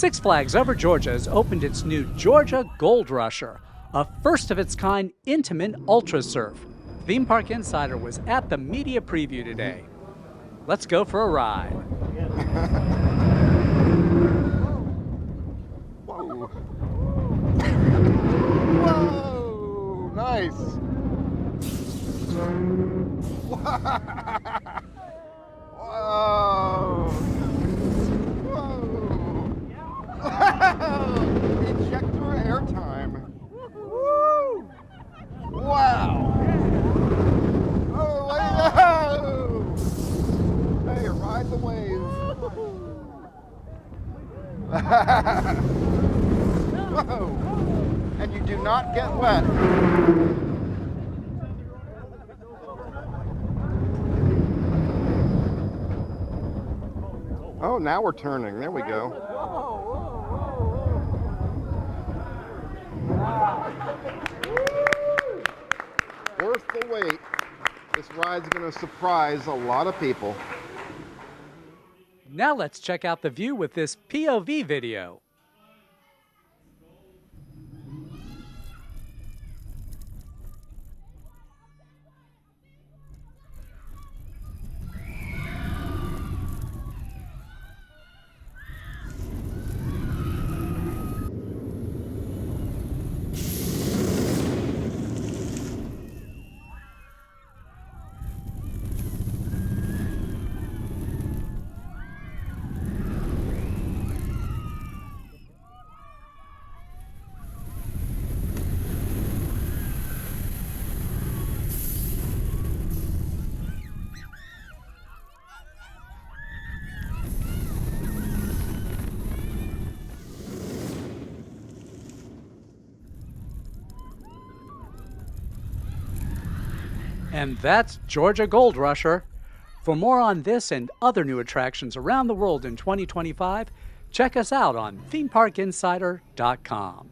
Six Flags Over Georgia has opened its new Georgia Gold Rusher, a first-of-its-kind Intamin Ultra Surf. Theme Park Insider was at the media preview today. Let's go for a ride. Whoa. Whoa, nice. Whoa. Whoa. Ejector airtime. Woo. Wow. Oh, hey, ride the wave. Whoa. And you do not get wet. Oh, now we're turning. There we go. Worth the wait. This ride's going to surprise a lot of people. Now let's check out the view with this POV video. And that's Georgia Gold Rusher. For more on this and other new attractions around the world in 2025, check us out on themeparkinsider.com.